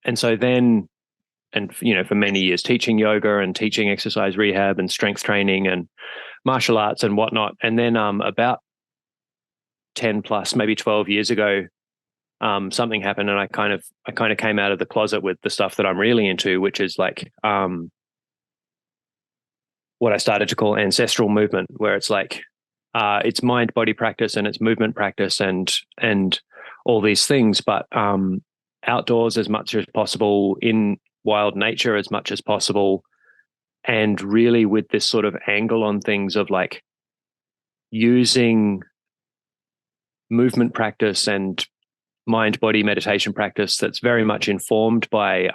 And so then, and for many years teaching yoga and teaching exercise rehab and strength training and martial arts and whatnot. And then about 10 plus, maybe 12 years ago, something happened, and I kind of came out of the closet with the stuff that I'm really into, which is like what I started to call ancestral movement, where it's like it's mind body practice and it's movement practice and all these things, but outdoors as much as possible, in wild nature as much as possible, and really with this sort of angle on things of like using movement practice and mind body meditation practice that's very much informed by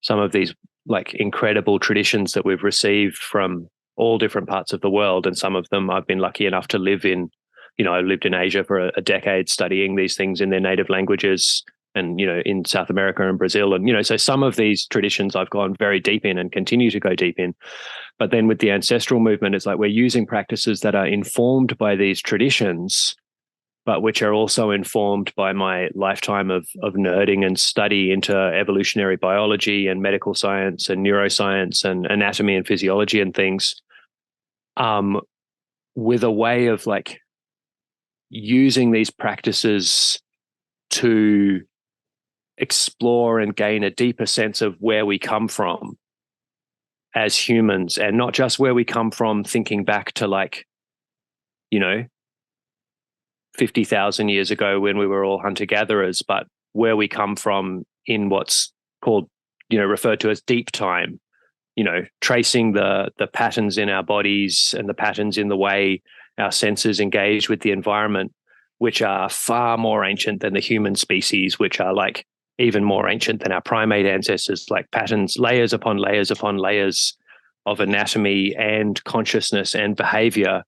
some of these like incredible traditions that we've received from all different parts of the world. And some of them I've been lucky enough to live in. I lived in Asia for a decade studying these things in their native languages, and in South America and Brazil, and so some of these traditions I've gone very deep in and continue to go deep in. But then with the ancestral movement, it's like we're using practices that are informed by these traditions, but which are also informed by my lifetime of nerding and study into evolutionary biology and medical science and neuroscience and anatomy and physiology and things, with a way of like using these practices to explore and gain a deeper sense of where we come from as humans, and not just where we come from thinking back to like 50,000 years ago when we were all hunter-gatherers, but where we come from in what's called, referred to as deep time, tracing the patterns in our bodies and the patterns in the way our senses engage with the environment, which are far more ancient than the human species, which are like even more ancient than our primate ancestors, like patterns, layers upon layers upon layers of anatomy and consciousness and behavior,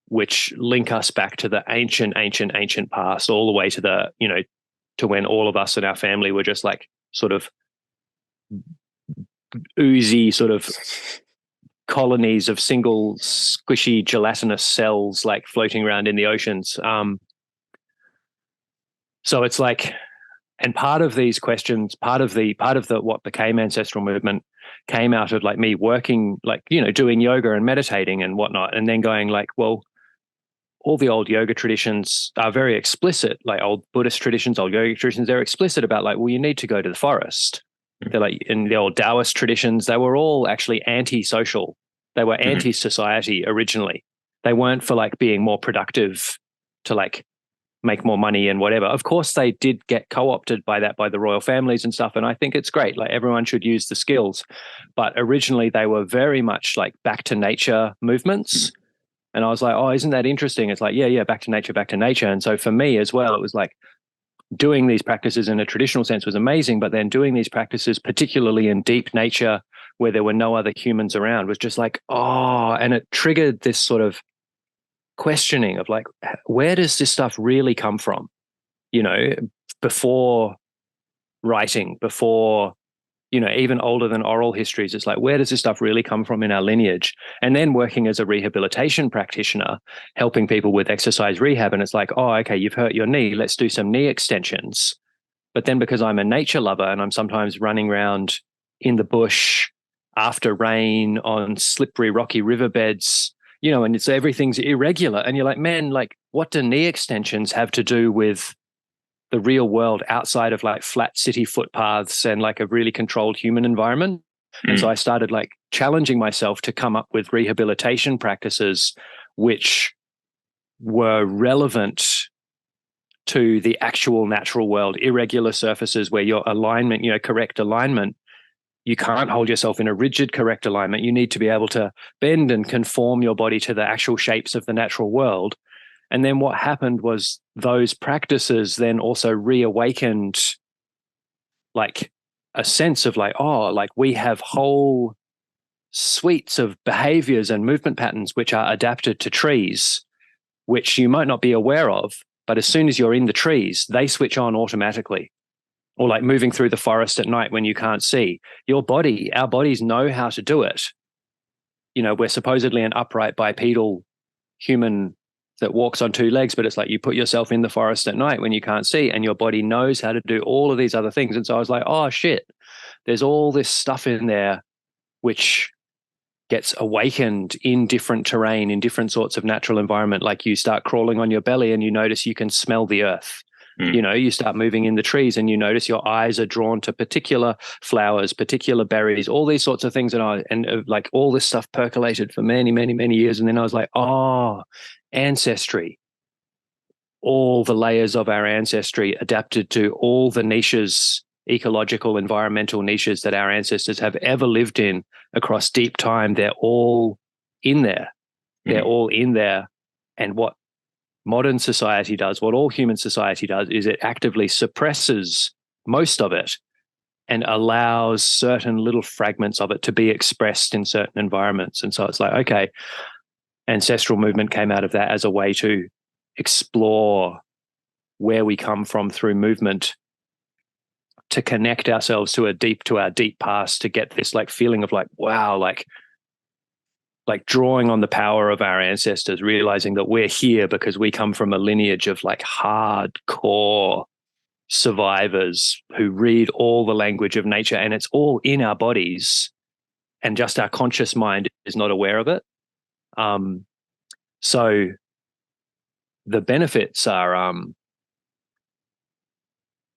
which link us back to the ancient past, all the way to to when all of us and our family were just like sort of oozy sort of colonies of single squishy gelatinous cells like floating around in the oceans. So it's like, and part of these questions, part of the what became ancestral movement came out of like me working, like, doing yoga and meditating and whatnot, and then going like, well, all the old yoga traditions are very explicit, like old Buddhist traditions, old yoga traditions, they're explicit about like, well, you need to go to the forest. They're like, in the old Taoist traditions, they were all actually anti-social. They were anti-society originally. They weren't for like being more productive to like make more money and whatever. Of course, they did get co-opted by the royal families and stuff. And I think it's great. Like everyone should use the skills. But originally they were very much like back to nature movements. And I was like, oh, isn't that interesting? It's like, yeah, back to nature, back to nature. And so for me as well, it was like doing these practices in a traditional sense was amazing, but then doing these practices, particularly in deep nature where there were no other humans around, was just like, oh, and it triggered this sort of questioning of like, where does this stuff really come from? Before writing, before, even older than oral histories, it's like, where does this stuff really come from in our lineage? And then working as a rehabilitation practitioner, helping people with exercise rehab. And it's like, oh, okay, you've hurt your knee. Let's do some knee extensions. But then because I'm a nature lover and I'm sometimes running around in the bush after rain on slippery, rocky riverbeds, and it's everything's irregular. And you're like, man, like what do knee extensions have to do with the real world outside of like flat city footpaths and like a really controlled human environment? And so I started like challenging myself to come up with rehabilitation practices which were relevant to the actual natural world, irregular surfaces where your alignment, correct alignment, you can't hold yourself in a rigid, correct alignment. You need to be able to bend and conform your body to the actual shapes of the natural world. And then what happened was those practices then also reawakened like a sense of like, oh, like we have whole suites of behaviors and movement patterns which are adapted to trees, which you might not be aware of, but as soon as you're in the trees, they switch on automatically. Or like moving through the forest at night when you can't see. Our bodies know how to do it. We're supposedly an upright bipedal human that walks on two legs, but it's like you put yourself in the forest at night when you can't see, and your body knows how to do all of these other things. And so I was like, oh shit, there's all this stuff in there which gets awakened in different terrain, in different sorts of natural environment. Like you start crawling on your belly and you notice you can smell the earth. You start moving in the trees and you notice your eyes are drawn to particular flowers, particular berries, all these sorts of things. And like all this stuff percolated for many, many, many years. And then I was like, oh, ancestry, all the layers of our ancestry adapted to all the niches, ecological, environmental niches that our ancestors have ever lived in across deep time. They're all in there. They're all in there. And what modern society does, what all human society does, is it actively suppresses most of it and allows certain little fragments of it to be expressed in certain environments. And so it's like, okay, ancestral movement came out of that as a way to explore where we come from through movement, to connect ourselves to our deep past, to get this like feeling of like, wow, like drawing on the power of our ancestors, realizing that we're here because we come from a lineage of like hardcore survivors who read all the language of nature, and it's all in our bodies, and just our conscious mind is not aware of it. So the benefits are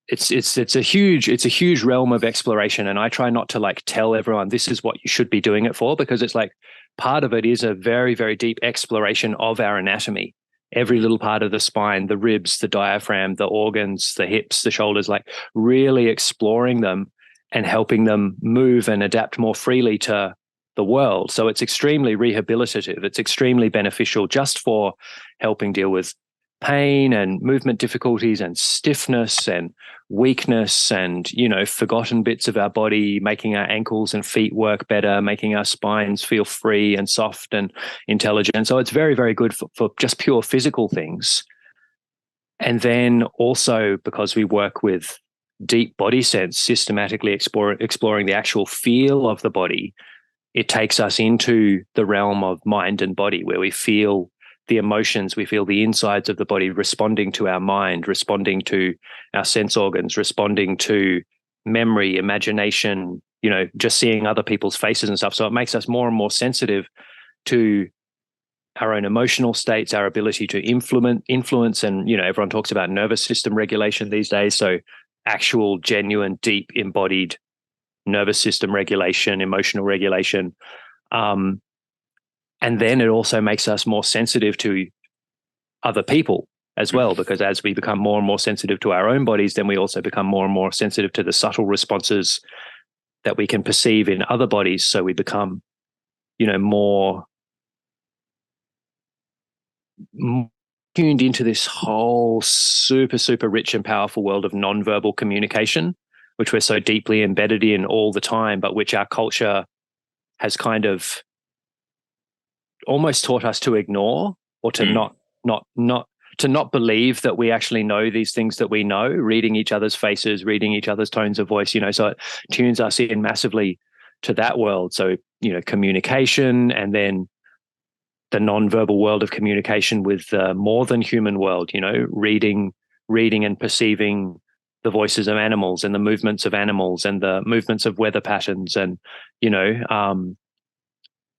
it's a huge realm of exploration, and I try not to like tell everyone this is what you should be doing it for, because it's like part of it is a very, very deep exploration of our anatomy. Every little part of the spine, the ribs, the diaphragm, the organs, the hips, the shoulders, like really exploring them and helping them move and adapt more freely to the world. So it's extremely rehabilitative. It's extremely beneficial just for helping deal with pain and movement difficulties and stiffness and weakness and, forgotten bits of our body, making our ankles and feet work better, making our spines feel free and soft and intelligent. So it's very, very good for just pure physical things. And then also because we work with deep body sense, systematically exploring the actual feel of the body, it takes us into the realm of mind and body, where we feel the emotions, we feel the insides of the body responding to our mind, responding to our sense organs, responding to memory, imagination, just seeing other people's faces and stuff. So it makes us more and more sensitive to our own emotional states, our ability to influence. And, everyone talks about nervous system regulation these days. So actual, genuine, deep, embodied nervous system regulation, emotional regulation. And then it also makes us more sensitive to other people as well, because as we become more and more sensitive to our own bodies, then we also become more and more sensitive to the subtle responses that we can perceive in other bodies. So we become, more tuned into this whole super, super rich and powerful world of nonverbal communication, which we're so deeply embedded in all the time, but which our culture has kind of almost taught us to ignore, or to not believe that we actually know these things that we know, reading each other's faces, reading each other's tones of voice, so it tunes us in massively to that world. So, communication, and then the nonverbal world of communication with the more than human world, reading and perceiving the voices of animals and the movements of animals and the movements of weather patterns, and,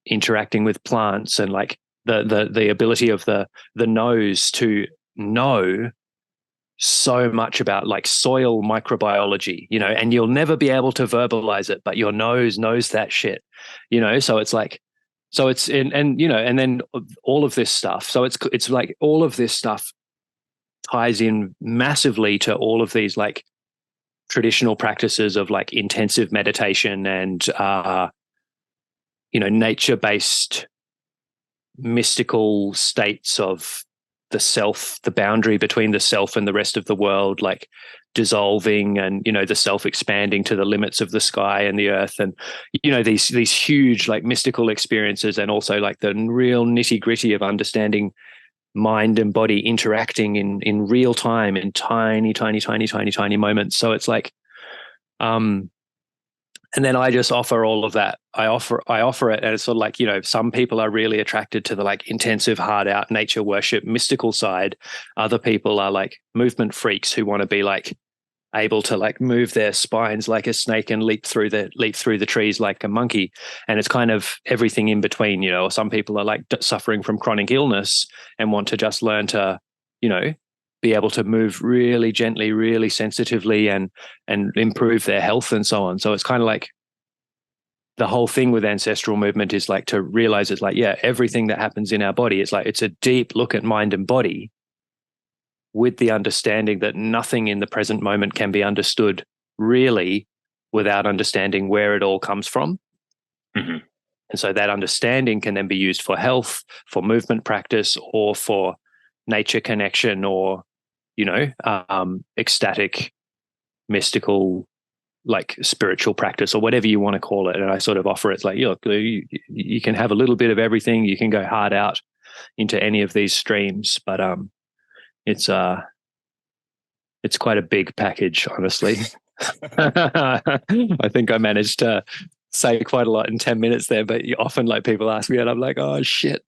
interacting with plants, and like the ability of the nose to know so much about like soil microbiology, and you'll never be able to verbalize it, but your nose knows that shit, so it's like, so it's in, and and then all of this stuff. So it's like all of this stuff ties in massively to all of these like traditional practices of like intensive meditation and nature-based mystical states of the self, the boundary between the self and the rest of the world, like dissolving, and the self expanding to the limits of the sky and the earth, and these huge like mystical experiences, and also like the real nitty-gritty of understanding mind and body interacting in real time, in tiny moments. So it's like and then I just offer all of that I offer it, and it's sort of like, some people are really attracted to the like intensive, hard out nature worship, mystical side. Other people are like movement freaks who want to be like able to like move their spines like a snake and leap through the trees like a monkey. And it's kind of everything in between. Or some people are like suffering from chronic illness and want to just learn to, be able to move really gently, really sensitively, and improve their health and so on. So it's kind of like the whole thing with ancestral movement is like to realize it's like, yeah, everything that happens in our body, it's like, it's a deep look at mind and body, with the understanding that nothing in the present moment can be understood really without understanding where it all comes from. Mm-hmm. And so that understanding can then be used for health, for movement practice, or for nature connection, or, ecstatic, mystical, like spiritual practice, or whatever you want to call it. And I sort of offer it's like, look, you can have a little bit of everything. You can go hard out into any of these streams, but it's quite a big package, honestly. I think I managed to say quite a lot in 10 minutes there, but often like people ask me and I'm like, oh shit.